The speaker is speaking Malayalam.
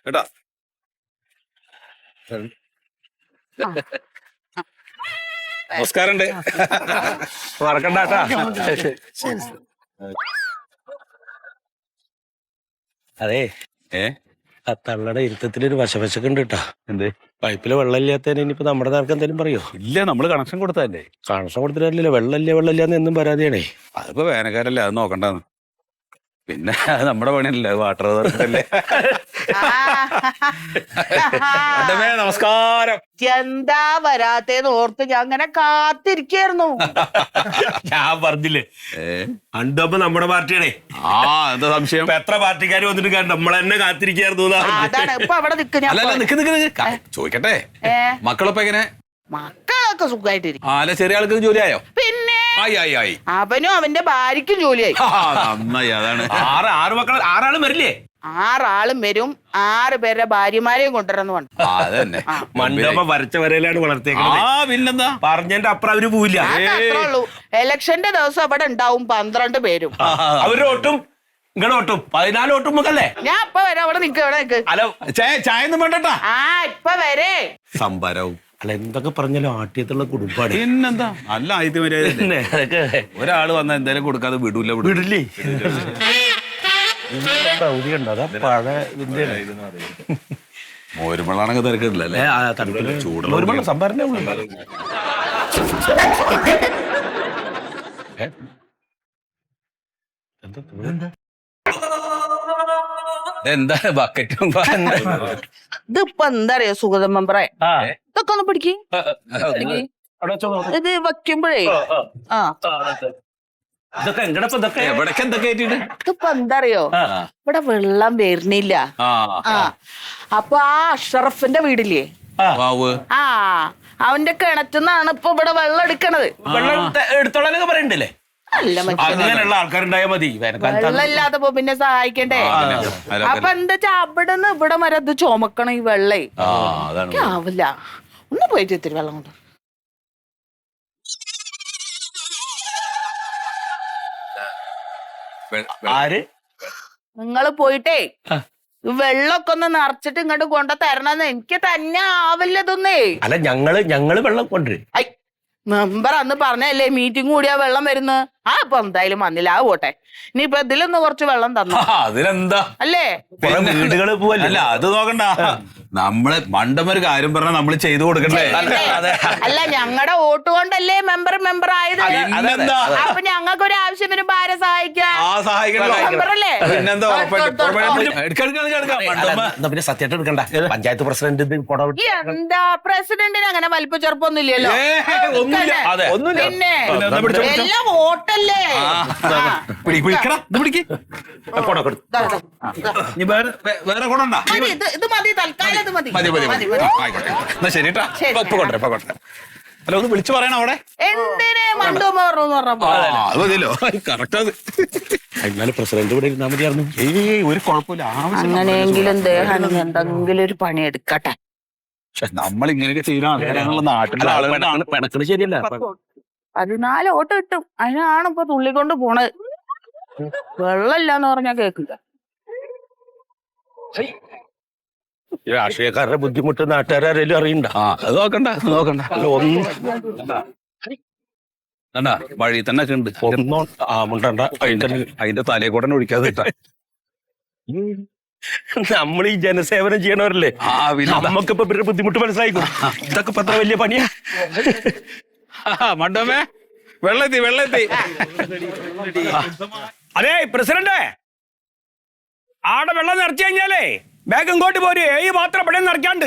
കേട്ടാ നമസ്കാരണ്ട്. മറക്കണ്ടാട്ടാ. അതെ ആ തള്ളയുടെ ഇരുത്തത്തിലൊരു വശവശക്ക് ഉണ്ട് കേട്ടാ. എന്ത് പൈപ്പില് വെള്ളം ഇല്ലാത്തതിന് ഇനിയിപ്പോ നമ്മുടെ നേർക്ക് എന്തെങ്കിലും പറയോ? ഇല്ല, നമ്മള് കണക്ഷൻ കൊടുത്തതല്ലേ. കണക്ഷൻ കൊടുത്തിട്ടില്ലല്ലോ. വെള്ളമില്ലാന്ന് എന്നും പരാതിയാണേ. അതിപ്പോ വേനൽക്കാരല്ലേ, അത് നോക്കണ്ടെന്ന്. പിന്നെ അത് നമ്മുടെ പണിയല്ലേ, വാട്ടർ അതോറിറ്റിയല്ലേ. നമസ്കാരം. എന്താ വരാത്തേന്ന് ഓർത്ത് ഞാൻ അങ്ങനെ കാത്തിരിക്കായിരുന്നു. ഞാൻ പറഞ്ഞില്ലേ അണ്ടപ്പോ നമ്മുടെ പാർട്ടിയാണേ. എന്താ സംശയം? എത്ര പാർട്ടിക്കാർ വന്നിട്ട് നമ്മളെന്നെ കാത്തിരിക്കായിരുന്നു. അതാണ് ഇപ്പൊ അവിടെ ചോദിക്കട്ടെ, മക്കളൊപ്പം എങ്ങനെ? മക്കളൊക്കെ സുഖമായിട്ടിരിക്കും. ചെറിയ ആൾക്ക് ജോലിയായോ? പിന്നെ ആയി. അവനും അവന്റെ ഭാര്യക്കും ജോലിയായി. നന്നായി. അതാണ്. ആറ് മക്കൾ, 6 ആളും വരില്ലേ? 6 ആളും വരും. 6 പേരുടെ ഭാര്യമാരെയും കൊണ്ടുവരുന്നു. അതന്നെ മണ്ഡപം വരച്ച വരയിലാണ് വളർത്തിയേക്കുന്നത്. പിന്നെന്താ, പറഞ്ഞതിന്റെ അപ്പുറം അവര് പോവില്ല. അത്രേ ഉള്ളൂ. ഇലക്ഷന്റെ ദിവസം അവിടെ ഉണ്ടാവും 12 പേരും. അവര് ഓട്ടും ഇങ്ങടെ ഓട്ടും 14 ഓട്ടും മുതലേ. ഞാൻ ഇപ്പൊ വരാം. അവിടെ നിക്ക്, അവിടെ നിക്ക്. ഹലോ, ചായ ഒന്നും വേണ്ടട്ടാ. ഇപ്പൊ വരേ. സംഭരവും അല്ല, എന്തൊക്കെ പറഞ്ഞാലും ആട്ടിയത്തുള്ള കുടുംബാണ്. പിന്നെന്താ, നല്ല ആദ്യത്തെ മര്യാദ. ഒരാള് വന്നാ എന്തായാലും കൊടുക്കാതെ വിടില്ലേ. മോരുമള്ളാണെങ്കിൽ തിരക്കില്ലല്ലേ? ചൂടുള്ള സംഭരണ എന്താ ബക്കറ്റും? ഇതിപ്പൊ എന്താ അറിയോ സുഗത മെമ്പറെ, ഇതൊക്കെ ഒന്ന് പിടിക്ക്. ഇത് വെക്കുമ്പോഴേ ഇതിപ്പോ എന്താ അറിയോ, ഇവിടെ വെള്ളം വരുന്നില്ല. അപ്പൊ ആ അഷറഫിന്റെ വീടില്ലേ, അവന്റെ കിണറ്റുന്നാണ് ഇപ്പൊ ഇവിടെ വെള്ളം എടുക്കണത്. വെള്ളം എടുത്തോളാനൊക്കെ പറയണ്ടല്ലേ? അങ്ങനെയുള്ള ആൾക്കാരുണ്ടായാൽ മതി. വെള്ളമില്ലാത്തപ്പോ പിന്നെ സഹായിക്കണ്ടേ. അപ്പൊ എന്താ വെച്ചാ അവിടെ നിന്ന് ഇവിടെ വരെ അത് ചുമക്കണം ഈ വെള്ളേ. ആവില്ല. ഒന്ന് പോയിട്ട് ഇത്തിരി വെള്ളം കൊണ്ട്. നിങ്ങള് പോയിട്ടേ വെള്ളമൊക്കെ ഒന്ന് നിറച്ചിട്ട് ഇങ്ങോട്ട് കൊണ്ട തരണമെന്ന്. എനിക്ക് തന്നെ ആവില്ലതൊന്നേ. അല്ല, ഞങ്ങള് വെള്ളം കൊണ്ടുവരും. മെമ്പർ അന്ന് പറഞ്ഞല്ലേ മീറ്റിംഗ് കൂടിയാ വെള്ളം വരുന്നു. അപ്പൊ എന്തായാലും വന്നില്ല. ആ പോട്ടെ, ഇനിയിപ്പൊ ഇതിലൊന്ന് കുറച്ച് വെള്ളം തന്നു. അതിനെന്താ അല്ലേ? വീടുകള് പോവല്ലേ? അത് നോക്കണ്ട. നമ്മള് മണ്ടമൊരു കാര്യം പറഞ്ഞാൽ നമ്മള് ചെയ്തു കൊടുക്കണ്ടേ? അല്ല, ഞങ്ങളുടെ വോട്ട് കൊണ്ടല്ലേ മെമ്പർ ആയത്. അപ്പൊ ഞങ്ങൾക്ക് ഒരു ആവശ്യം വരുമ്പോ ആരെ സഹായിക്കാം? മെമ്പറല്ലേ? പിന്നെ സത്യമായിട്ട് എടുക്കണ്ട. പഞ്ചായത്ത് പ്രസിഡന്റ് എന്താ പ്രസിഡന്റിന് അങ്ങനെ വലിപ്പ ചെറുപ്പൊന്നും ഇല്ലല്ലോ. പിന്നെ എല്ലാം വോട്ടല്ലേ. വേറെ കൊണ്ടാ? ഇത് മതി, തൽക്കാലം ഇത് മതി. ശരിട്ടാ. അല്ല, ഒന്ന് വിളിച്ചു പറയണം അവിടെ. എന്തിനെ മണ്ടോന്ന് പറഞ്ഞപ്പോ അത് മതിയല്ലോ. കറക്റ്റ്. അത് എന്നാലും പ്രസിഡന്റ് ഇവിടെ ഇരുന്നാ മതിയായിരുന്നു. ഒരു കുഴപ്പമില്ല. അങ്ങനെയെങ്കിലും ദേഹാണ് എന്തെങ്കിലും ഒരു പണി എടുക്കട്ടെ. നമ്മൾ ഇങ്ങനെയൊക്കെ ചെയ്യുന്ന നാട്ടിലെ ആളുകളാണ് പിണക്കണ് ശരിയല്ല. 14 വോട്ട് കിട്ടും. അതിനാണ് ഇപ്പൊ തുള്ളിക്കൊണ്ട് പോണത്. വെള്ളമില്ലാന്ന് പറഞ്ഞാ കേക്കില്ല. രാഷ്ട്രീയക്കാരുടെ ബുദ്ധിമുട്ട് നാട്ടുകാരും അറിയണ്ട. അത് നോക്കണ്ട. വഴി തന്നെ ഉണ്ട്. മുണ്ടണ്ട. അതിന്റെ തലയെ കൂടെ ഒഴിക്കാതെ ഇട്ടാ. നമ്മൾ ഈ ജനസേവനം ചെയ്യണവരല്ലേ, നമുക്കിപ്പോ ബുദ്ധിമുട്ട് മനസ്സിലായിക്കും. ഇതൊക്കെ ഇപ്പൊ അത്ര വലിയ പണിയാ. മണ്ടമേ, വെള്ളെത്തി. അതെ പ്രസിഡന്റ്, ആടെ വെള്ളം നിറച്ചു കഴിഞ്ഞാലേ ബാഗ് ഇങ്ങോട്ട് പോര്. ഈ മാത്രം ഇവിടെ നിറയ്ക്കാണ്ട്.